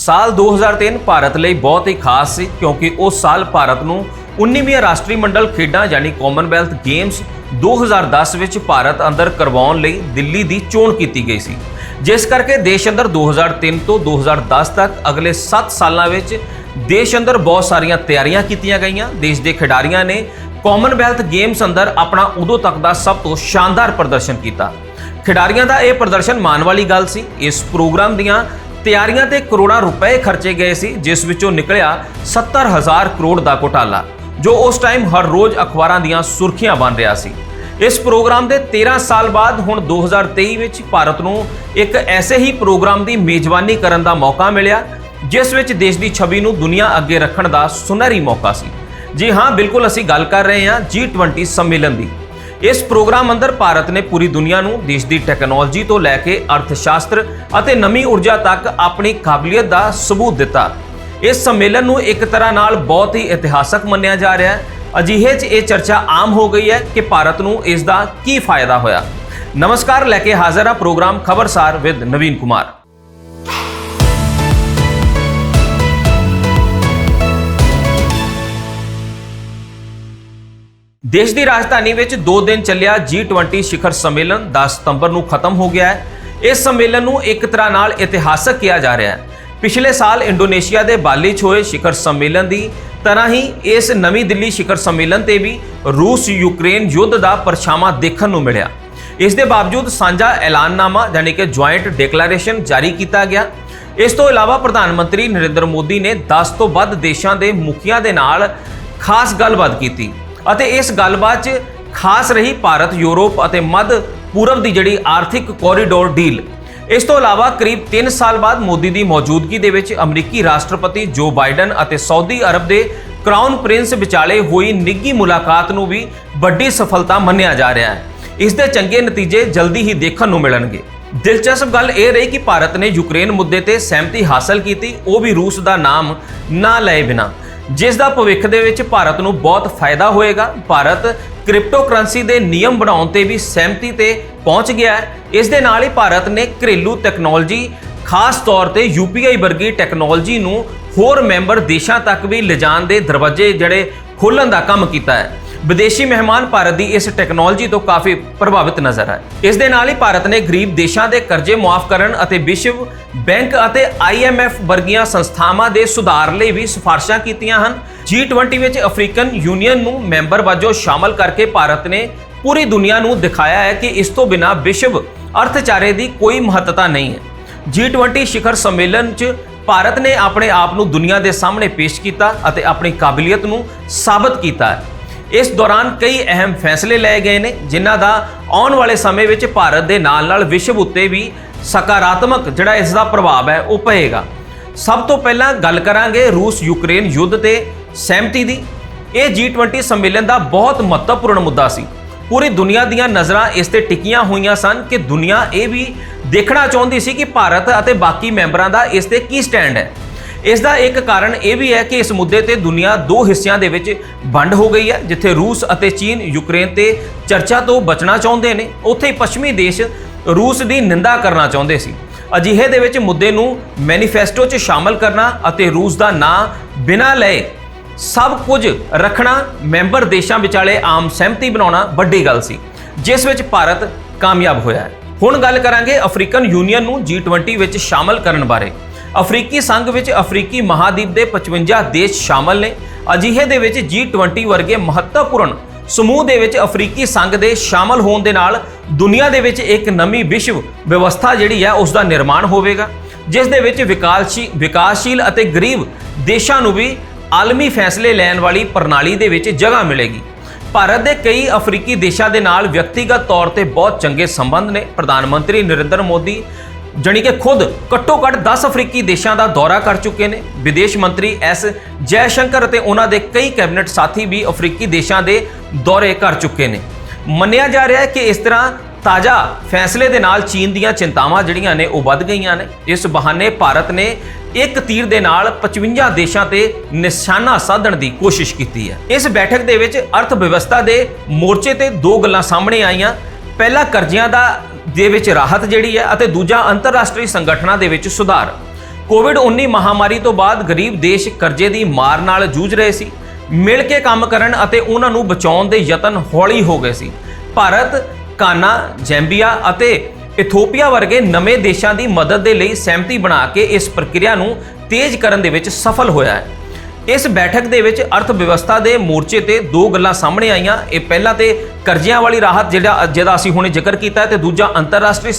ਸਾਲ 2003 ਭਾਰਤ ਲਈ ਬਹੁਤ ਹੀ ਖਾਸ ਸੀ ਕਿਉਂਕਿ ਉਸ ਸਾਲ ਭਾਰਤ ਨੂੰ 19ਵੀਂ ਰਾਸ਼ਟਰੀ ਮੰਡਲ ਖੇਡਾਂ ਯਾਨੀ ਕਾਮਨਵੈਲਥ ਗੇਮਸ 2010 ਵਿੱਚ ਭਾਰਤ ਅੰਦਰ ਕਰਵਾਉਣ ਲਈ ਦਿੱਲੀ ਦੀ ਚੋਣ ਕੀਤੀ ਗਈ ਸੀ, ਜਿਸ ਕਰਕੇ ਦੇਸ਼ ਅੰਦਰ 2003 ਤੋਂ 2010 ਤੱਕ ਅਗਲੇ 7 ਸਾਲਾਂ ਵਿੱਚ ਦੇਸ਼ ਅੰਦਰ ਬਹੁਤ ਸਾਰੀਆਂ ਤਿਆਰੀਆਂ ਕੀਤੀਆਂ ਗਈਆਂ। ਦੇਸ਼ ਦੇ ਖਿਡਾਰੀਆਂ ਨੇ ਕਾਮਨਵੈਲਥ ਗੇਮਸ ਅੰਦਰ ਆਪਣਾ ਉਦੋਂ ਤੱਕ ਦਾ ਸਭ ਤੋਂ ਸ਼ਾਨਦਾਰ ਪ੍ਰਦਰਸ਼ਨ ਕੀਤਾ। ਖਿਡਾਰੀਆਂ ਦਾ ਇਹ ਪ੍ਰਦਰਸ਼ਨ ਮਾਣ ਵਾਲੀ ਗੱਲ ਸੀ। ਇਸ ਪ੍ਰੋਗਰਾਮ ਦੀਆਂ ਤਿਆਰੀਆਂ ਤੇ ਕਰੋੜਾਂ ਰੁਪਏ ਖਰਚੇ ਗਏ ਸੀ, ਜਿਸ ਵਿੱਚੋਂ ਨਿਕਲਿਆ 70,000 ਕਰੋੜ ਦਾ ਘੁਟਾਲਾ, ਜੋ ਉਸ ਟਾਈਮ ਹਰ ਰੋਜ਼ ਅਖਬਾਰਾਂ ਦੀਆਂ ਸੁਰਖੀਆਂ ਬਣ ਰਿਹਾ ਸੀ। ਇਸ ਪ੍ਰੋਗਰਾਮ ਦੇ 13 ਸਾਲ ਬਾਅਦ ਹੁਣ 2023 ਵਿੱਚ ਭਾਰਤ ਨੂੰ ਇੱਕ ਐਸੇ ਹੀ ਪ੍ਰੋਗਰਾਮ ਦੀ ਮੇਜ਼ਬਾਨੀ ਕਰਨ ਦਾ ਮੌਕਾ ਮਿਲਿਆ, ਜਿਸ ਵਿੱਚ ਦੇਸ਼ ਦੀ ਛਵੀ ਨੂੰ ਦੁਨੀਆ ਅੱਗੇ ਰੱਖਣ ਦਾ ਸੁਨਹਿਰੀ ਮੌਕਾ ਸੀ। ਜੀ ਹਾਂ, ਬਿਲਕੁਲ ਅਸੀਂ ਗੱਲ ਕਰ ਰਹੇ ਹਾਂ G20 ਸੰਮੇਲਨ ਦੀ। ਇਸ ਪ੍ਰੋਗਰਾਮ ਅੰਦਰ ਭਾਰਤ ਨੇ ਪੂਰੀ ਦੁਨੀਆ ਨੂੰ ਦੇਸ਼ ਦੀ ਟੈਕਨੋਲੋਜੀ ਤੋਂ ਲੈ ਕੇ ਅਰਥ ਸ਼ਾਸਤਰ ਅਤੇ ਨਵੀਂ ਊਰਜਾ ਤੱਕ ਆਪਣੀ ਕਾਬਲੀਅਤ ਦਾ ਸਬੂਤ ਦਿੱਤਾ। ਇਸ ਸੰਮੇਲਨ ਨੂੰ ਇੱਕ ਤਰ੍ਹਾਂ ਨਾਲ ਬਹੁਤ ਹੀ ਇਤਿਹਾਸਕ ਮੰਨਿਆ ਜਾ ਰਿਹਾ ਹੈ। ਅਜਿਹੇ 'ਚ ਇਹ ਚਰਚਾ ਆਮ ਹੋ ਗਈ ਹੈ ਕਿ ਭਾਰਤ ਨੂੰ ਇਸ ਦਾ ਕੀ ਫਾਇਦਾ ਹੋਇਆ। ਨਮਸਕਾਰ, ਲੈ ਕੇ ਹਾਜ਼ਰ ਹਾਂ ਪ੍ਰੋਗਰਾਮ ਖਬਰਸਾਰ ਵਿਦ ਨਵੀਨ ਕੁਮਾਰ। ਦੇਸ਼ ਦੀ ਰਾਜਧਾਨੀ ਵਿੱਚ 2 ਦਿਨ ਚੱਲਿਆ G20 ਸਿਖਰ ਸੰਮੇਲਨ 10 ਸਤੰਬਰ ਨੂੰ ਖਤਮ ਹੋ ਗਿਆ ਹੈ। ਇਸ ਸੰਮੇਲਨ ਨੂੰ ਇੱਕ ਤਰ੍ਹਾਂ ਨਾਲ ਇਤਿਹਾਸਕ ਕਿਹਾ ਜਾ ਰਿਹਾ ਹੈ। ਪਿਛਲੇ ਸਾਲ ਇੰਡੋਨੇਸ਼ੀਆ ਦੇ ਬਾਲੀ 'ਚ ਹੋਏ ਸਿਖਰ ਸੰਮੇਲਨ ਦੀ ਤਰ੍ਹਾਂ ਹੀ ਇਸ ਨਵੀਂ ਦਿੱਲੀ ਸਿਖਰ ਸੰਮੇਲਨ ਤੇ ਵੀ ਰੂਸ ਯੂਕਰੇਨ ਯੁੱਧ ਦਾ ਪਰਛਾਵਾਂ ਦੇਖਣ ਨੂੰ ਮਿਲਿਆ। ਇਸ ਦੇ ਬਾਵਜੂਦ ਸਾਂਝਾ ਐਲਾਨਨਾਮਾ ਯਾਨੀ ਕਿ ਜੁਆਇੰਟ ਡਿਕਲੇਰੇਸ਼ਨ ਜਾਰੀ ਕੀਤਾ ਗਿਆ। ਇਸ ਤੋਂ ਇਲਾਵਾ ਪ੍ਰਧਾਨ ਮੰਤਰੀ ਨਰਿੰਦਰ ਮੋਦੀ ਨੇ 10 ਤੋਂ ਵੱਧ ਦੇਸ਼ਾਂ ਦੇ ਮੁਖੀਆਂ ਦੇ ਨਾਲ ਖਾਸ ਗੱਲਬਾਤ ਕੀਤੀ ਅਤੇ ਇਸ ਗੱਲਬਾਤ 'ਚ ਖਾਸ ਰਹੀ ਭਾਰਤ, ਯੂਰਪ ਅਤੇ ਮੱਧ ਪੂਰਬ ਦੀ ਜਿਹੜੀ ਆਰਥਿਕ ਕੋਰੀਡੋਰ ਡੀਲ। ਇਸ ਤੋਂ ਇਲਾਵਾ ਕਰੀਬ 3 ਸਾਲ ਬਾਅਦ ਮੋਦੀ ਦੀ ਮੌਜੂਦਗੀ ਦੇ ਵਿੱਚ ਅਮਰੀਕੀ ਰਾਸ਼ਟਰਪਤੀ ਜੋ ਬਾਈਡਨ ਅਤੇ ਸਾਊਦੀ ਅਰਬ ਦੇ ਕਰਾਊਨ ਪ੍ਰਿੰਸ ਵਿਚਾਲੇ ਹੋਈ ਨਿੱਘੀ ਮੁਲਾਕਾਤ ਨੂੰ ਵੀ ਵੱਡੀ ਸਫਲਤਾ ਮੰਨਿਆ ਜਾ ਰਿਹਾ ਹੈ। ਇਸ ਦੇ ਚੰਗੇ ਨਤੀਜੇ ਜਲਦੀ ਹੀ ਦੇਖਣ ਨੂੰ ਮਿਲਣਗੇ। ਦਿਲਚਸਪ ਗੱਲ ਇਹ ਰਹੀ ਕਿ ਭਾਰਤ ਨੇ ਯੂਕਰੇਨ ਮੁੱਦੇ ਤੇ ਸਹਿਮਤੀ ਹਾਸਲ ਕੀਤੀ, ਉਹ ਵੀ ਰੂਸ ਦਾ ਨਾਮ ਨਾ ਲਏ ਬਿਨਾਂ, ਜਿਸ ਦਾ ਭਵਿੱਖ ਦੇ ਵਿੱਚ ਭਾਰਤ ਨੂੰ ਬਹੁਤ ਫਾਇਦਾ ਹੋਏਗਾ। ਭਾਰਤ ਕ੍ਰਿਪਟੋ ਕਰੰਸੀ ਦੇ ਨਿਯਮ ਬਣਾਉਣ ਤੇ ਵੀ ਸਹਿਮਤੀ ਤੇ ਪਹੁੰਚ ਗਿਆ ਹੈ। ਇਸ ਦੇ ਨਾਲ ਹੀ ਭਾਰਤ ਨੇ ਘਰੇਲੂ ਟੈਕਨੋਲੋਜੀ, ਖਾਸ ਤੌਰ ਤੇ UPI ਵਰਗੀ ਟੈਕਨੋਲੋਜੀ ਨੂੰ ਹੋਰ ਮੈਂਬਰ ਦੇਸ਼ਾਂ ਤੱਕ ਵੀ ਲਿਜਾਣ ਦੇ ਦਰਵਾਜ਼ੇ ਜਿਹੜੇ ਖੋਲ੍ਹਣ ਦਾ ਕੰਮ ਕੀਤਾ ਹੈ। ਵਿਦੇਸ਼ੀ ਮਹਿਮਾਨ ਭਾਰਤ ਦੀ ਇਸ ਟੈਕਨੋਲੋਜੀ ਤੋਂ ਕਾਫੀ ਪ੍ਰਭਾਵਿਤ ਨਜ਼ਰ ਆਏ। ਇਸ ਦੇ ਨਾਲ ਹੀ ਭਾਰਤ ਨੇ ਗਰੀਬ ਦੇਸ਼ਾਂ ਦੇ ਕਰਜ਼ੇ ਮੁਆਫ ਕਰਨ ਅਤੇ ਵਿਸ਼ਵ ਬੈਂਕ ਅਤੇ IMF ਵਰਗੀਆਂ ਸੰਸਥਾਵਾਂ ਦੇ ਸੁਧਾਰ ਲਈ ਵੀ ਸਿਫਾਰਸ਼ਾਂ ਕੀਤੀਆਂ ਹਨ। G20 ਵਿੱਚ ਅਫਰੀਕਨ ਯੂਨੀਅਨ ਨੂੰ ਮੈਂਬਰ ਵਜੋਂ ਸ਼ਾਮਲ ਕਰਕੇ ਭਾਰਤ ਨੇ ਪੂਰੀ ਦੁਨੀਆ ਨੂੰ ਦਿਖਾਇਆ ਹੈ ਕਿ ਇਸ ਤੋਂ ਬਿਨਾਂ ਵਿਸ਼ਵ ਅਰਥਚਾਰੇ ਦੀ ਕੋਈ ਮਹੱਤਤਾ ਨਹੀਂ ਹੈ। G20 ਸਿਖਰ ਸੰਮੇਲਨ 'ਚ ਭਾਰਤ ਨੇ ਆਪਣੇ ਆਪ ਨੂੰ ਦੁਨੀਆ ਦੇ ਸਾਹਮਣੇ ਪੇਸ਼ ਕੀਤਾ ਅਤੇ ਆਪਣੀ ਕਾਬਲੀਅਤ ਨੂੰ ਸਾਬਤ ਕੀਤਾ ਹੈ। ਇਸ ਦੌਰਾਨ ਕਈ ਅਹਿਮ ਫੈਸਲੇ ਲਏ ਗਏ ਨੇ, ਜਿਨ੍ਹਾਂ ਦਾ ਆਉਣ ਵਾਲੇ ਸਮੇਂ ਵਿੱਚ ਭਾਰਤ ਦੇ ਨਾਲ-ਨਾਲ ਵਿਸ਼ਵ ਉੱਤੇ ਵੀ ਸਕਾਰਾਤਮਕ ਜਿਹੜਾ ਇਸ ਦਾ ਪ੍ਰਭਾਵ ਹੈ ਉਹ ਪਏਗਾ। ਸਭ ਤੋਂ ਪਹਿਲਾਂ ਗੱਲ ਕਰਾਂਗੇ ਰੂਸ ਯੂਕਰੇਨ ਯੁੱਧ ਤੇ ਸਹਿਮਤੀ ਦੀ। ਇਹ G20 ਸੰਮੇਲਨ ਦਾ ਬਹੁਤ ਮਹੱਤਵਪੂਰਨ ਮੁੱਦਾ ਸੀ। ਪੂਰੀ ਦੁਨੀਆ ਦੀਆਂ ਨਜ਼ਰਾਂ ਇਸ ਤੇ ਟਿਕੀਆਂ ਹੋਈਆਂ ਸਨ ਕਿ ਦੁਨੀਆ ਇਹ ਵੀ ਦੇਖਣਾ ਚਾਹੁੰਦੀ ਸੀ ਕਿ ਭਾਰਤ ਅਤੇ ਬਾਕੀ ਮੈਂਬਰਾਂ ਦਾ ਇਸ ਤੇ ਕੀ ਸਟੈਂਡ ਹੈ। ਇਸ ਦਾ ਇੱਕ ਕਾਰਨ ਇਹ ਵੀ ਹੈ ਕਿ ਇਸ ਮੁੱਦੇ ਤੇ ਦੁਨੀਆ 2 ਹਿੱਸਿਆਂ ਦੇ ਵਿੱਚ ਵੰਡ ਹੋ ਗਈ ਹੈ। ਜਿੱਥੇ ਰੂਸ ਅਤੇ ਚੀਨ ਯੂਕਰੇਨ ਤੇ ਚਰਚਾ ਤੋਂ ਬਚਣਾ ਚਾਹੁੰਦੇ ਨੇ, ਉੱਥੇ ਹੀ ਪੱਛਮੀ ਦੇਸ਼ ਰੂਸ ਦੀ ਨਿੰਦਾ ਕਰਨਾ ਚਾਹੁੰਦੇ ਸੀ। ਅਜਿਹੇ ਦੇ ਵਿੱਚ ਮੁੱਦੇ ਨੂੰ ਮੈਨੀਫੈਸਟੋ 'ਚ ਸ਼ਾਮਲ ਕਰਨਾ ਅਤੇ ਰੂਸ ਦਾ ਨਾਂ ਬਿਨਾਂ ਲਏ ਸਭ ਕੁਝ ਰੱਖਣਾ, ਮੈਂਬਰ ਦੇਸ਼ਾਂ ਵਿਚਾਲੇ ਆਮ ਸਹਿਮਤੀ ਬਣਾਉਣਾ ਵੱਡੀ ਗੱਲ ਸੀ, ਜਿਸ ਵਿੱਚ ਭਾਰਤ ਕਾਮਯਾਬ ਹੋਇਆ ਹੈ। ਹੁਣ ਗੱਲ ਕਰਾਂਗੇ ਅਫਰੀਕਨ ਯੂਨੀਅਨ ਨੂੰ G20 ਵਿੱਚ ਸ਼ਾਮਲ ਕਰਨ ਬਾਰੇ। ਅਫਰੀਕੀ ਸੰਘ ਵਿੱਚ ਅਫਰੀਕੀ ਮਹਾਦੀਪ ਦੇ 55 ਦੇਸ਼ ਸ਼ਾਮਲ ਨੇ। ਅਜਿਹੇ ਦੇ ਵਿੱਚ G20 ਵਰਗੇ ਮਹੱਤਵਪੂਰਨ ਸਮੂਹ ਦੇ ਵਿੱਚ ਅਫਰੀਕੀ ਸੰਘ ਦੇ ਸ਼ਾਮਲ ਹੋਣ ਦੇ ਨਾਲ ਦੁਨੀਆ ਦੇ ਵਿੱਚ ਇੱਕ ਨਵੀਂ ਵਿਸ਼ਵ ਵਿਵਸਥਾ ਜਿਹੜੀ ਹੈ ਉਸ ਦਾ ਨਿਰਮਾਣ ਹੋਵੇਗਾ, ਜਿਸ ਦੇ ਵਿੱਚ ਵਿਕਾਸਸ਼ੀਲ ਅਤੇ ਗਰੀਬ ਦੇਸ਼ਾਂ ਨੂੰ ਵੀ ਆਲਮੀ ਫੈਸਲੇ ਲੈਣ ਵਾਲੀ ਪ੍ਰਣਾਲੀ ਦੇ ਵਿੱਚ ਜਗ੍ਹਾ ਮਿਲੇਗੀ। ਭਾਰਤ ਦੇ ਕਈ ਅਫਰੀਕੀ ਦੇਸ਼ਾਂ ਦੇ ਨਾਲ ਵਿਅਕਤੀਗਤ ਤੌਰ ਤੇ ਬਹੁਤ ਚੰਗੇ ਸੰਬੰਧ ਨੇ। ਪ੍ਰਧਾਨ ਮੰਤਰੀ ਨਰਿੰਦਰ ਮੋਦੀ ਜਾਣੀ ਕਿ ਖੁਦ ਘੱਟੋ-ਘੱਟ 10 ਅਫਰੀਕੀ ਦੇਸ਼ਾਂ ਦਾ ਦੌਰਾ ਕਰ ਚੁੱਕੇ ਨੇ। ਵਿਦੇਸ਼ ਮੰਤਰੀ S ਜੈਸ਼ੰਕਰ ਅਤੇ ਉਹਨਾਂ ਦੇ ਕਈ ਕੈਬਨਿਟ ਸਾਥੀ ਵੀ ਅਫਰੀਕੀ ਦੇਸ਼ਾਂ ਦੇ ਦੌਰੇ ਕਰ ਚੁੱਕੇ ਨੇ। ਮੰਨਿਆ ਜਾ ਰਿਹਾ ਹੈ ਕਿ ਇਸ ਤਰ੍ਹਾਂ ਤਾਜ਼ਾ ਫੈਸਲੇ ਦੇ ਨਾਲ ਚੀਨ ਦੀਆਂ ਚਿੰਤਾਵਾਂ ਜਿਹੜੀਆਂ ਨੇ ਉਹ ਵੱਧ ਗਈਆਂ ਨੇ। ਇਸ ਬਹਾਨੇ ਭਾਰਤ ਨੇ ਇੱਕ ਤੀਰ ਦੇ ਨਾਲ 55 ਦੇਸ਼ਾਂ ਤੇ ਨਿਸ਼ਾਨਾ ਸਾਧਣ ਦੀ ਕੋਸ਼ਿਸ਼ ਕੀਤੀ ਹੈ। ਇਸ ਬੈਠਕ ਦੇ ਵਿੱਚ ਅਰਥ ਵਿਵਸਥਾ ਦੇ ਮੋਰਚੇ ਤੇ 2 ਗੱਲਾਂ ਸਾਹਮਣੇ ਆਈਆਂ। ਪਹਿਲਾ ਕਰਜ਼ਿਆਂ ਦੇ ਵਿੱਚ ਰਾਹਤ ਜਿਹੜੀ ਹੈ ਅਤੇ ਦੂਜਾ ਅੰਤਰਰਾਸ਼ਟਰੀ ਸੰਗਠਨਾਂ ਦੇ ਵਿੱਚ ਸੁਧਾਰ। ਕੋਵਿਡ-19 ਮਹਾਮਾਰੀ ਤੋਂ ਬਾਅਦ ਗਰੀਬ ਦੇਸ਼ ਕਰਜ਼ੇ ਦੀ ਮਾਰ ਨਾਲ ਜੂਝ ਰਹੇ ਸੀ। ਮਿਲ ਕੇ ਕੰਮ ਕਰਨ ਅਤੇ ਉਹਨਾਂ ਨੂੰ ਬਚਾਉਣ ਦੇ ਯਤਨ ਹੌਲੀ ਹੋ ਗਏ ਸੀ। ਭਾਰਤ, ਕਾਨਾ, ਜ਼ੈਂਬੀਆ ਅਤੇ ਇਥੋਪੀਆ ਵਰਗੇ ਨਵੇਂ ਦੇਸ਼ਾਂ ਦੀ ਮਦਦ ਦੇ ਲਈ ਸਹਿਮਤੀ ਬਣਾ ਕੇ ਇਸ ਪ੍ਰਕਿਰਿਆ ਨੂੰ ਤੇਜ਼ ਕਰਨ ਦੇ ਵਿੱਚ ਸਫਲ ਹੋਇਆ ਹੈ। ਇਸ ਬੈਠਕ ਦੇ ਵਿੱਚ ਅਰਥ ਵਿਵਸਥਾ ਦੇ ਮੋਰਚੇ ਤੇ ਦੋ ਗੱਲਾਂ ਸਾਹਮਣੇ ਆਈਆਂ। ਇਹ ਪਹਿਲਾ ਤੇ ਕਰਜ਼ਿਆਂ ਵਾਲੀ ਰਾਹਤ ਜਿਹਦਾ ਅਸੀਂ ਹੁਣੇ ਜ਼ਿਕਰ ਕੀਤਾ ਤੇ ਦੂਜਾ ਅੰਤਰਰਾਸ਼ਟਰੀ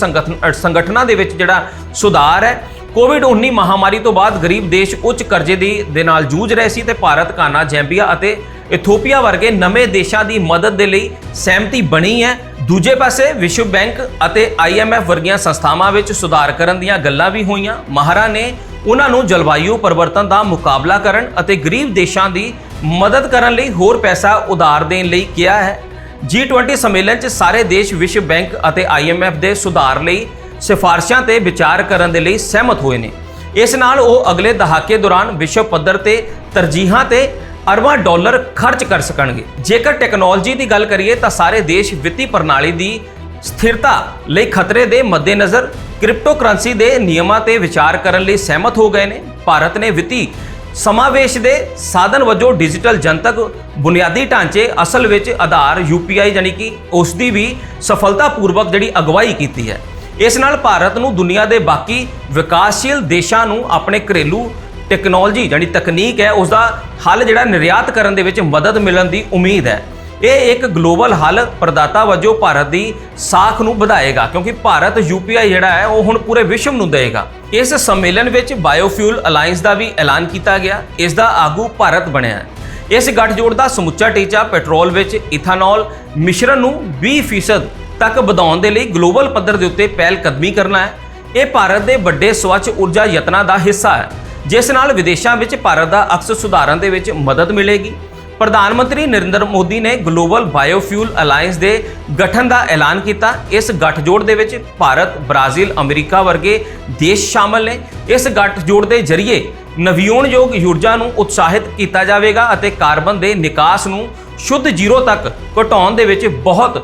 ਸੰਗਠਨਾਂ ਦੇ ਵਿੱਚ ਜਿਹੜਾ ਸੁਧਾਰ ਹੈ। ਕੋਵਿਡ-19 ਮਹਾਮਾਰੀ ਤੋਂ ਬਾਅਦ ਗਰੀਬ ਦੇਸ਼ ਉੱਚ ਕਰਜ਼ੇ ਦੇ ਨਾਲ ਜੂਝ ਰਹੇ ਸੀ ਤੇ ਭਾਰਤ, ਕਾਨਾ, ਜ਼ੈਂਬੀਆ ਅਤੇ ਇਥੋਪੀਆ ਵਰਗੇ ਨਵੇਂ ਦੇਸ਼ਾਂ ਦੀ ਮਦਦ ਦੇ ਲਈ ਸਹਿਮਤੀ ਬਣੀ ਹੈ। ਦੂਜੇ ਪਾਸੇ ਵਿਸ਼ਵ ਬੈਂਕ ਅਤੇ IMF ਵਰਗੀਆਂ ਸੰਸਥਾਵਾਂ ਵਿੱਚ ਸੁਧਾਰ ਕਰਨ ਦੀਆਂ ਗੱਲਾਂ ਵੀ ਹੋਈਆਂ। ਮਾਹਰਾਂ ਨੇ ਉਹਨਾਂ ਨੂੰ ਜਲਵਾਯੂ ਪਰਿਵਰਤਨ ਦਾ ਮੁਕਾਬਲਾ ਕਰਨ ਅਤੇ ਗਰੀਬ ਦੇਸ਼ਾਂ ਦੀ ਮਦਦ ਕਰਨ ਲਈ ਹੋਰ ਪੈਸਾ ਉਧਾਰ ਦੇਣ ਲਈ ਕਿਹਾ ਹੈ। G20 ਸੰਮੇਲਨ 'ਚ ਸਾਰੇ ਦੇਸ਼ ਵਿਸ਼ਵ ਬੈਂਕ ਅਤੇ IMF ਦੇ ਸੁਧਾਰ ਲਈ ਸਿਫਾਰਸ਼ਾਂ ਤੇ ਵਿਚਾਰ ਕਰਨ ਦੇ ਲਈ ਸਹਿਮਤ ਹੋਏ ਨੇ। ਇਸ ਨਾਲ ਉਹ ਅਗਲੇ ਦਹਾਕੇ ਦੌਰਾਨ ਵਿਸ਼ਵ ਪੱਧਰ ਤੇ ਤਰਜੀਹਾਂ ਤੇ ਅਰਬਾਂ ਡਾਲਰ ਖਰਚ ਕਰ ਸਕਣਗੇ। ਜੇਕਰ ਟੈਕਨੋਲੋਜੀ ਦੀ ਗੱਲ ਕਰੀਏ ਤਾਂ ਸਾਰੇ ਦੇਸ਼ ਵਿੱਤੀ ਪ੍ਰਣਾਲੀ ਦੀ ਸਥਿਰਤਾ ਲਈ ਖਤਰੇ ਦੇ ਮੱਦੇਨਜ਼ਰ ਕ੍ਰਿਪਟੋ ਕਰੰਸੀ ਦੇ ਨਿਯਮਾਂ ਤੇ ਵਿਚਾਰ ਕਰਨ ਲਈ ਸਹਿਮਤ ਹੋ ਗਏ ਨੇ। ਭਾਰਤ ਨੇ ਵਿੱਤੀ ਸਮਾਵੇਸ਼ ਦੇ ਸਾਧਨ ਵਜੋਂ ਡਿਜੀਟਲ ਜਨਤਕ ਬੁਨਿਆਦੀ ਢਾਂਚੇ ਅਸਲ ਵਿੱਚ ਆਧਾਰ UPI ਯਾਨੀ ਕਿ ਉਸ ਦੀ ਵੀ ਸਫਲਤਾਪੂਰਵਕ ਜਿਹੜੀ ਅਗਵਾਈ ਕੀਤੀ ਹੈ। ਇਸ ਨਾਲ ਭਾਰਤ ਨੂੰ ਦੁਨੀਆ ਦੇ ਬਾਕੀ ਵਿਕਾਸਸ਼ੀਲ ਦੇਸ਼ਾਂ ਨੂੰ ਆਪਣੇ ਘਰੇਲੂ ਟੈਕਨੋਲੋਜੀ ਜਿਹੜੀ ਤਕਨੀਕ ਹੈ ਉਸ ਦਾ ਹੱਲ ਜਿਹੜਾ ਨਿਰਯਾਤ ਕਰਨ ਦੇ ਵਿੱਚ ਮਦਦ ਮਿਲਣ ਦੀ ਉਮੀਦ ਹੈ। ਇਹ ਇੱਕ ਗਲੋਬਲ ਹੱਲ ਪ੍ਰਦਾਤਾ ਵਜੋਂ ਭਾਰਤ ਦੀ ਸਾਖ ਨੂੰ ਵਧਾਏਗਾ ਕਿਉਂਕਿ ਭਾਰਤ UPI ਜਿਹੜਾ ਹੈ ਉਹ ਹੁਣ ਪੂਰੇ ਵਿਸ਼ਵ ਨੂੰ ਦੇਵੇਗਾ। ਇਸ ਸੰਮੇਲਨ ਵਿੱਚ ਬਾਇਓਫਿਊਲ ਅਲਾਈਅੰਸ ਦਾ ਵੀ ਐਲਾਨ ਕੀਤਾ ਗਿਆ। ਇਸ ਦਾ ਆਗੂ ਭਾਰਤ ਬਣਿਆ ਹੈ। ਇਸ ਗੱਠਜੋੜ ਦਾ ਸਮੁੱਚਾ ਟੀਚਾ ਪੈਟਰੋਲ ਵਿੱਚ ਇਥਾਨੋਲ ਮਿਸ਼ਰਣ ਨੂੰ 20% ਤੱਕ ਵਧਾਉਣ ਦੇ ਲਈ ਗਲੋਬਲ ਪੱਧਰ ਦੇ ਉੱਤੇ ਪਹਿਲ ਕਦਮੀ ਕਰਨਾ ਹੈ। ਇਹ ਭਾਰਤ ਦੇ ਵੱਡੇ ਸਵੱਛ ਊਰਜਾ ਯਤਨਾਂ ਦਾ ਹਿੱਸਾ ਹੈ ਜਿਸ ਨਾਲ ਵਿਦੇਸ਼ਾਂ ਵਿੱਚ ਭਾਰਤ ਦਾ ਅਕਸ ਸੁਧਾਰਨ ਦੇ ਵਿੱਚ ਮਦਦ ਮਿਲੇਗੀ। ਪ੍ਰਧਾਨ ਮੰਤਰੀ ਨਰਿੰਦਰ ਮੋਦੀ ਨੇ ਗਲੋਬਲ ਬਾਇਓਫਿਊਲ ਅਲਾਈਅੰਸ ਦੇ ਗਠਨ ਦਾ ਐਲਾਨ ਕੀਤਾ। ਇਸ ਗੱਠਜੋੜ ਦੇ ਵਿੱਚ ਭਾਰਤ, ਬ੍ਰਾਜ਼ੀਲ, ਅਮਰੀਕਾ ਵਰਗੇ ਦੇਸ਼ ਸ਼ਾਮਲ ਨੇ। ਇਸ ਗੱਠਜੋੜ ਦੇ ਜ਼ਰੀਏ ਨਵਿਆਉਣਯੋਗ ਊਰਜਾ ਨੂੰ ਉਤਸ਼ਾਹਿਤ ਕੀਤਾ ਜਾਵੇਗਾ ਅਤੇ ਕਾਰਬਨ ਦੇ ਨਿਕਾਸ ਨੂੰ ਸ਼ੁੱਧ ਜ਼ੀਰੋ ਤੱਕ ਘਟਾਉਣ ਦੇ ਵਿੱਚ ਬਹੁਤ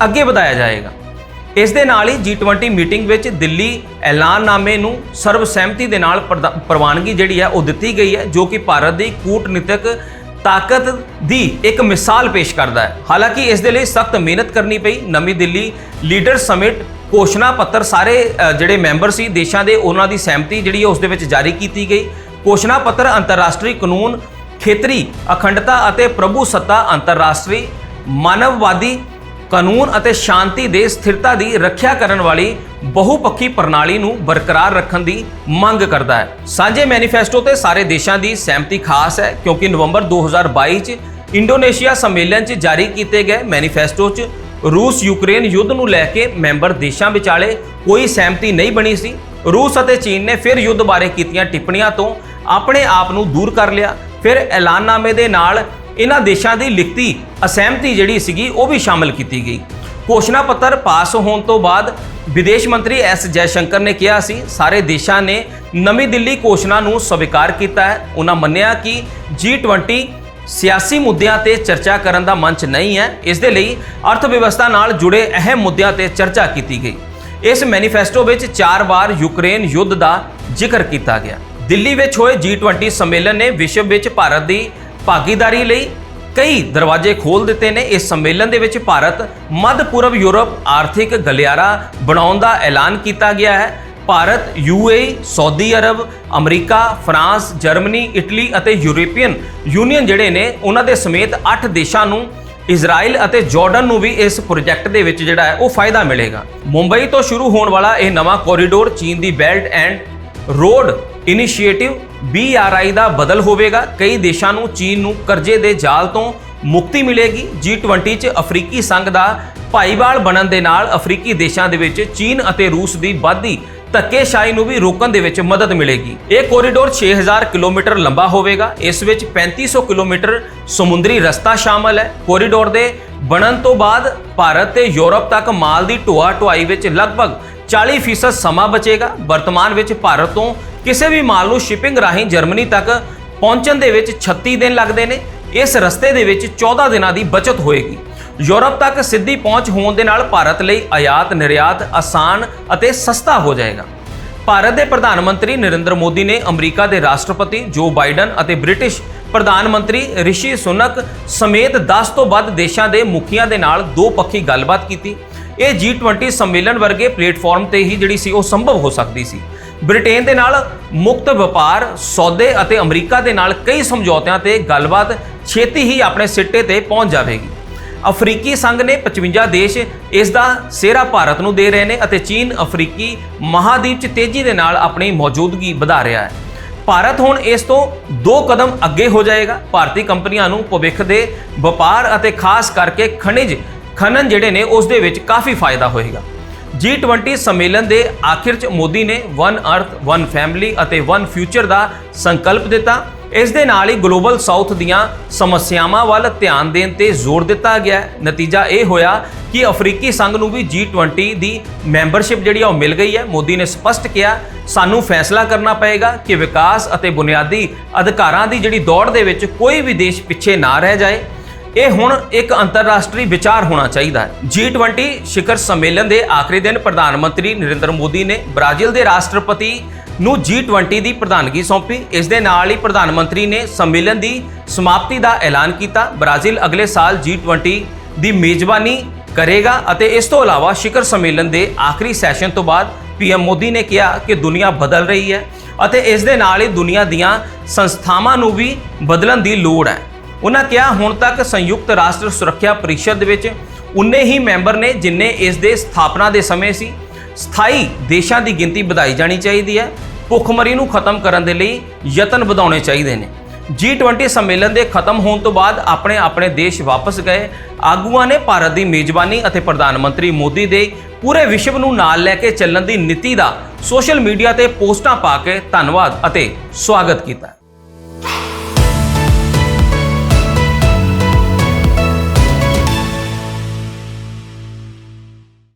ਅੱਗੇ ਵਧਾਇਆ ਜਾਏਗਾ। ਇਸ ਦੇ ਨਾਲ ਹੀ G20 ਮੀਟਿੰਗ ਵਿੱਚ ਦਿੱਲੀ ਐਲਾਨਨਾਮੇ ਨੂੰ ਸਰਬਸਹਿਮਤੀ ਦੇ ਨਾਲ ਪ੍ਰਵਾਨਗੀ ਜਿਹੜੀ ਹੈ ਉਹ ਦਿੱਤੀ ਗਈ ਹੈ ਜੋ ਕਿ ਭਾਰਤ ਦੀ ਕੂਟਨੀਤਿਕ ਤਾਕਤ ਦੀ ਇੱਕ ਮਿਸਾਲ ਪੇਸ਼ ਕਰਦਾ ਹੈ। ਹਾਲਾਂਕਿ ਇਸ ਦੇ ਲਈ ਸਖਤ ਮਿਹਨਤ ਕਰਨੀ ਪਈ। ਨਵੀਂ ਦਿੱਲੀ ਲੀਡਰ ਸਮਿਟ ਘੋਸ਼ਣਾ ਪੱਤਰ ਸਾਰੇ ਜਿਹੜੇ ਮੈਂਬਰ ਸੀ ਦੇਸ਼ਾਂ ਦੇ ਉਹਨਾਂ ਦੀ ਸਹਿਮਤੀ ਜਿਹੜੀ ਉਸ ਦੇ ਵਿੱਚ ਜਾਰੀ ਕੀਤੀ ਗਈ। ਘੋਸ਼ਣਾ ਪੱਤਰ ਅੰਤਰਰਾਸ਼ਟਰੀ ਕਾਨੂੰਨ, ਖੇਤਰੀ ਅਖੰਡਤਾ ਅਤੇ ਪ੍ਰਭੂਸੱਤਾ, ਅੰਤਰਰਾਸ਼ਟਰੀ ਮਾਨਵਵਾਦੀ ਕਾਨੂੰਨ ਅਤੇ ਸ਼ਾਂਤੀ ਦੇ ਸਥਿਰਤਾ ਦੀ ਰੱਖਿਆ ਕਰਨ ਵਾਲੀ ਬਹੁਪੱਖੀ ਪ੍ਰਣਾਲੀ ਨੂੰ ਬਰਕਰਾਰ ਰੱਖਣ ਦੀ ਮੰਗ ਕਰਦਾ ਹੈ। ਸਾਂਝੇ ਮੈਨੀਫੈਸਟੋ ਤੇ ਸਾਰੇ ਦੇਸ਼ਾਂ ਦੀ ਸਹਿਮਤੀ ਖਾਸ ਹੈ ਕਿਉਂਕਿ ਨਵੰਬਰ 2022 ਚ ਇੰਡੋਨੇਸ਼ੀਆ ਸੰਮੇਲਨ 'ਚ ਜਾਰੀ ਕੀਤੇ ਗਏ ਮੈਨੀਫੈਸਟੋ 'ਚ ਰੂਸ-ਯੂਕਰੇਨ ਯੁੱਧ ਨੂੰ ਲੈ ਕੇ ਮੈਂਬਰ ਦੇਸ਼ਾਂ ਵਿਚਾਲੇ ਕੋਈ ਸਹਿਮਤੀ ਨਹੀਂ ਬਣੀ ਸੀ। ਰੂਸ ਅਤੇ ਚੀਨ ਨੇ ਫਿਰ ਯੁੱਧ ਬਾਰੇ ਕੀਤੀਆਂ ਟਿੱਪਣੀਆਂ ਤੋਂ ਆਪਣੇ ਆਪ ਨੂੰ ਦੂਰ ਕਰ ਲਿਆ। ਫਿਰ ਐਲਾਨਨਾਮੇ ਦੇ ਨਾਲ ਇਹਨਾਂ ਦੇਸ਼ਾਂ ਦੀ ਲਿਖਤੀ ਅਸਹਿਮਤੀ ਜਿਹੜੀ ਸੀਗੀ ਉਹ ਵੀ ਸ਼ਾਮਲ ਕੀਤੀ ਗਈ। ਘੋਸ਼ਣਾ ਪੱਤਰ ਪਾਸ ਹੋਣ ਤੋਂ ਬਾਅਦ ਵਿਦੇਸ਼ ਮੰਤਰੀ S ਜੈਸ਼ੰਕਰ ਨੇ ਕਿਹਾ ਸੀ ਸਾਰੇ ਦੇਸ਼ਾਂ ਨੇ ਨਵੀਂ ਦਿੱਲੀ ਘੋਸ਼ਣਾ ਨੂੰ ਸਵੀਕਾਰ ਕੀਤਾ ਹੈ। ਉਹਨਾਂ ਮੰਨਿਆ ਕਿ G20 ਸਿਆਸੀ ਮੁੱਦਿਆਂ ਤੇ ਚਰਚਾ ਕਰਨ ਦਾ ਮੰਚ ਨਹੀਂ ਹੈ। ਇਸ ਦੇ ਲਈ ਅਰਥ ਵਿਵਸਥਾ ਨਾਲ ਜੁੜੇ ਅਹਿਮ ਮੁੱਦਿਆਂ ਤੇ ਚਰਚਾ ਕੀਤੀ ਗਈ। ਇਸ ਮੈਨੀਫੈਸਟੋ ਵਿੱਚ 4 ਵਾਰ ਯੂਕਰੇਨ ਯੁੱਧ ਦਾ ਜ਼ਿਕਰ ਕੀਤਾ ਗਿਆ। ਦਿੱਲੀ ਵਿੱਚ ਹੋਏ G20 ਸੰਮੇਲਨ ਨੇ ਵਿਸ਼ਵ ਵਿੱਚ ਭਾਰਤ ਦੀ ਭਾਗੀਦਾਰੀ ਲਈ ਕਈ ਦਰਵਾਜ਼ੇ ਖੋਲ੍ਹ ਦਿੱਤੇ ਨੇ। ਇਸ ਸੰਮੇਲਨ ਦੇ ਵਿੱਚ ਭਾਰਤ ਮੱਧ ਪੂਰਬ ਯੂਰਪ ਆਰਥਿਕ ਗਲਿਆਰਾ ਬਣਾਉਣ ਦਾ ਐਲਾਨ ਕੀਤਾ ਗਿਆ ਹੈ। Bharat, UAE, Saudi Arab, America, France, Germany, Italy ਅਤੇ ਯੂਰਪੀਅਨ ਯੂਨੀਅਨ ਜਿਹੜੇ ਨੇ ਉਹਨਾਂ ਦੇ ਸਮੇਤ 8 ਦੇਸ਼ਾਂ ਨੂੰ, ਇਜ਼ਰਾਈਲ ਅਤੇ ਜਾਰਡਨ ਨੂੰ ਵੀ ਇਸ ਪ੍ਰੋਜੈਕਟ ਦੇ ਵਿੱਚ ਜਿਹੜਾ ਹੈ ਉਹ ਫਾਇਦਾ ਮਿਲੇਗਾ। ਮੁੰਬਈ ਤੋਂ ਸ਼ੁਰੂ ਹੋਣ ਵਾਲਾ ਇਹ ਨਵਾਂ ਕੋਰੀਡੋਰ ਚੀਨ ਦੀ belt and road initiative BRI ਦਾ ਬਦਲ ਹੋਵੇਗਾ। ਕਈ ਦੇਸ਼ਾਂ ਨੂੰ ਚੀਨ ਨੂੰ ਕਰਜ਼ੇ ਦੇ ਜਾਲ ਤੋਂ ਮੁਕਤੀ ਮਿਲੇਗੀ। G20 'ਚ ਅਫਰੀਕੀ ਸੰਘ ਦਾ ਭਾਈਵਾਲ ਬਣਨ ਦੇ ਨਾਲ ਅਫਰੀਕੀ ਦੇਸ਼ਾਂ ਦੇ ਵਿੱਚ ਚੀਨ ਅਤੇ ਰੂਸ ਦੀ ਵੱਧਦੀ ਧੱਕੇਸ਼ਾਹੀ ਨੂੰ ਵੀ ਰੋਕਣ ਦੇ ਵਿੱਚ ਮਦਦ ਮਿਲੇਗੀ। ਇਹ ਕੋਰੀਡੋਰ 6000 ਕਿਲੋਮੀਟਰ ਲੰਬਾ ਹੋਵੇਗਾ। ਇਸ ਵਿੱਚ 3500 ਕਿਲੋਮੀਟਰ ਸਮੁੰਦਰੀ ਰਸਤਾ ਸ਼ਾਮਲ ਹੈ। ਕੋਰੀਡੋਰ ਦੇ ਬਣਨ ਤੋਂ ਬਾਅਦ ਭਾਰਤ ਤੇ ਯੂਰਪ ਤੱਕ ਮਾਲ ਦੀ ਢੋਆ ਢੁਆਈ ਵਿੱਚ ਲਗਭਗ 40% ਸਮਾਂ ਬਚੇਗਾ। ਵਰਤਮਾਨ ਵਿੱਚ ਭਾਰਤ ਤੋਂ ਕਿਸੇ ਵੀ ਮਾਲ ਨੂੰ ਸ਼ਿਪਿੰਗ ਰਾਹੀਂ ਜਰਮਨੀ ਤੱਕ ਪਹੁੰਚਣ ਦੇ ਵਿੱਚ 36 ਦਿਨ ਲੱਗਦੇ ਨੇ। ਇਸ ਰਸਤੇ ਦੇ ਵਿੱਚ 14 ਦਿਨਾਂ ਦੀ ਬਚਤ ਹੋਏਗੀ। ਯੂਰਪ ਤੱਕ ਸਿੱਧੀ ਪਹੁੰਚ ਹੋਣ ਦੇ ਨਾਲ ਭਾਰਤ ਲਈ ਆਯਾਤ ਨਿਰਯਾਤ ਆਸਾਨ ਅਤੇ ਸਸਤਾ ਹੋ ਜਾਏਗਾ। ਭਾਰਤ ਦੇ ਪ੍ਰਧਾਨ ਮੰਤਰੀ ਨਰਿੰਦਰ ਮੋਦੀ ਨੇ ਅਮਰੀਕਾ ਦੇ ਰਾਸ਼ਟਰਪਤੀ ਜੋ ਬਾਈਡਨ ਅਤੇ ਬ੍ਰਿਟਿਸ਼ ਪ੍ਰਧਾਨ ਮੰਤਰੀ ਰਿਸ਼ੀ ਸੁਨਕ ਸਮੇਤ 10 ਤੋਂ ਵੱਧ ਦੇਸ਼ਾਂ ਦੇ ਮੁਖੀਆਂ ਦੇ ਨਾਲ ਦੋਪੱਖੀ ਗੱਲਬਾਤ ਕੀਤੀ। ਇਹ G20 ਸੰਮੇਲਨ ਵਰਗੇ ਪਲੇਟਫਾਰਮ ਤੇ ਹੀ ਜਿਹੜੀ ਸੀ ਉਹ ਸੰਭਵ ਹੋ ਸਕਦੀ ਸੀ। ਬ੍ਰਿਟੇਨ ਦੇ ਨਾਲ ਮੁਕਤ ਵਪਾਰ ਸੌਦੇ ਅਤੇ ਅਮਰੀਕਾ ਦੇ ਨਾਲ ਕਈ ਸਮਝੌਤਿਆਂ ਤੇ ਗੱਲਬਾਤ ਛੇਤੀ ਹੀ ਆਪਣੇ ਸਿੱਟੇ ਤੇ ਪਹੁੰਚ ਜਾਵੇਗੀ। ਅਫਰੀਕੀ ਸੰਘ ਨੇ 55 ਦੇਸ਼ ਇਸ ਦਾ ਸਿਹਰਾ ਭਾਰਤ ਨੂੰ ਦੇ ਰਹੇ ਨੇ ਅਤੇ ਚੀਨ ਅਫਰੀਕੀ ਮਹਾਦੀਪ 'ਚ ਤੇਜ਼ੀ ਦੇ ਨਾਲ ਆਪਣੀ ਮੌਜੂਦਗੀ ਵਧਾ ਰਿਹਾ ਹੈ। ਭਾਰਤ ਹੁਣ ਇਸ ਤੋਂ 2 ਕਦਮ ਅੱਗੇ ਹੋ ਜਾਏਗਾ। ਭਾਰਤੀ ਕੰਪਨੀਆਂ ਨੂੰ ਭਵਿੱਖ ਦੇ ਵਪਾਰ ਅਤੇ ਖਾਸ ਕਰਕੇ ਖਣਿਜ ਖਨਨ ਜਿਹੜੇ ਨੇ ਉਸ ਦੇ ਵਿੱਚ ਕਾਫੀ ਫਾਇਦਾ ਹੋਏਗਾ। G20 ਸੰਮੇਲਨ ਦੇ ਆਖਿਰ 'ਚ ਮੋਦੀ ਨੇ ਵਨ ਅਰਥ ਵਨ ਫੈਮਿਲੀ ਅਤੇ ਵਨ ਫਿਊਚਰ ਦਾ ਸੰਕਲਪ ਦਿੱਤਾ। ਇਸ ਦੇ ਨਾਲ ਹੀ ਗਲੋਬਲ ਸਾਊਥ ਦੀਆਂ ਸਮੱਸਿਆਵਾਂ ਵੱਲ ਧਿਆਨ ਦੇਣ ਤੇ ਜ਼ੋਰ ਦਿੱਤਾ ਗਿਆ। ਨਤੀਜਾ ਇਹ ਹੋਇਆ ਕਿ ਅਫਰੀਕੀ ਸੰਘ ਨੂੰ ਵੀ G20 ਦੀ ਮੈਂਬਰਸ਼ਿਪ ਜਿਹੜੀ ਆ ਉਹ ਮਿਲ ਗਈ ਹੈ। ਮੋਦੀ ਨੇ ਸਪਸ਼ਟ ਕਿਹਾ, ਸਾਨੂੰ ਫੈਸਲਾ ਕਰਨਾ ਪਏਗਾ ਕਿ ਵਿਕਾਸ ਅਤੇ ਬੁਨਿਆਦੀ ਅਧਿਕਾਰਾਂ ਦੀ ਜਿਹੜੀ ਦੌੜ ਦੇ ਵਿੱਚ ਕੋਈ ਵੀ ਦੇਸ਼ ਪਿੱਛੇ ਨਾ ਰਹਿ ਜਾਏ। ਇਹ ਹੁਣ ਇੱਕ ਅੰਤਰਰਾਸ਼ਟਰੀ ਵਿਚਾਰ ਹੋਣਾ ਚਾਹੀਦਾ ਹੈ। G20 ਸਿਖਰ ਸੰਮੇਲਨ ਦੇ ਆਖਰੀ ਦਿਨ ਪ੍ਰਧਾਨ ਮੰਤਰੀ ਨਰਿੰਦਰ ਮੋਦੀ ਨੇ ਬ੍ਰਾਜ਼ੀਲ ਦੇ ਰਾਸ਼ਟਰਪਤੀ ਨੂੰ G20 ਦੀ ਪ੍ਰਧਾਨਗੀ ਸੌਂਪੀ। ਇਸ ਦੇ ਨਾਲ ਹੀ ਪ੍ਰਧਾਨ ਮੰਤਰੀ ਨੇ ਸੰਮੇਲਨ ਦੀ ਸਮਾਪਤੀ ਦਾ ਐਲਾਨ ਕੀਤਾ। ਬ੍ਰਾਜ਼ੀਲ ਅਗਲੇ ਸਾਲ G20 ਦੀ ਮੇਜ਼ਬਾਨੀ ਕਰੇਗਾ ਅਤੇ ਇਸ ਤੋਂ ਇਲਾਵਾ ਸਿਖਰ ਸੰਮੇਲਨ ਦੇ ਆਖਰੀ ਸੈਸ਼ਨ ਤੋਂ ਬਾਅਦ PM ਮੋਦੀ ਨੇ ਕਿਹਾ ਕਿ ਦੁਨੀਆ ਬਦਲ ਰਹੀ ਹੈ ਅਤੇ ਇਸ ਦੇ ਨਾਲ ਹੀ ਦੁਨੀਆ ਦੀਆਂ ਸੰਸਥਾਵਾਂ ਨੂੰ ਵੀ ਬਦਲਣ ਦੀ ਲੋੜ ਹੈ। ਉਹਨਾਂ ਕਿਹਾ, ਹੁਣ ਤੱਕ ਸੰਯੁਕਤ ਰਾਸ਼ਟਰ ਸੁਰੱਖਿਆ ਪਰਿਸ਼ਦ ਦੇ ਵਿੱਚ ਉਨੇ ਹੀ ਮੈਂਬਰ ਨੇ ਜਿੰਨੇ ਇਸ ਦੇ ਸਥਾਪਨਾ ਦੇ ਸਮੇਂ ਸੀ। ਸਥਾਈ ਦੇਸ਼ਾਂ ਦੀ ਗਿਣਤੀ ਵਧਾਈ ਜਾਣੀ ਚਾਹੀਦੀ ਹੈ। ਭੁੱਖਮਰੀ ਨੂੰ ਖਤਮ ਕਰਨ ਦੇ ਲਈ ਯਤਨ ਵਧਾਉਣੇ ਚਾਹੀਦੇ ਨੇ। G20 ਸੰਮੇਲਨ ਦੇ ਖਤਮ ਹੋਣ ਤੋਂ ਬਾਅਦ ਆਪਣੇ ਦੇਸ਼ ਵਾਪਸ ਗਏ ਆਗੂਆਂ ਨੇ ਭਾਰਤ ਦੀ ਮੇਜ਼ਬਾਨੀ ਅਤੇ ਪ੍ਰਧਾਨ ਮੰਤਰੀ ਮੋਦੀ ਦੇ ਪੂਰੇ ਵਿਸ਼ਵ ਨੂੰ ਨਾਲ ਲੈ ਕੇ ਚੱਲਣ ਦੀ ਨੀਤੀ ਦਾ ਸੋਸ਼ਲ ਮੀਡੀਆ ਤੇ ਪੋਸਟਾਂ ਪਾ ਕੇ ਧੰਨਵਾਦ ਅਤੇ ਸਵਾਗਤ ਕੀਤਾ।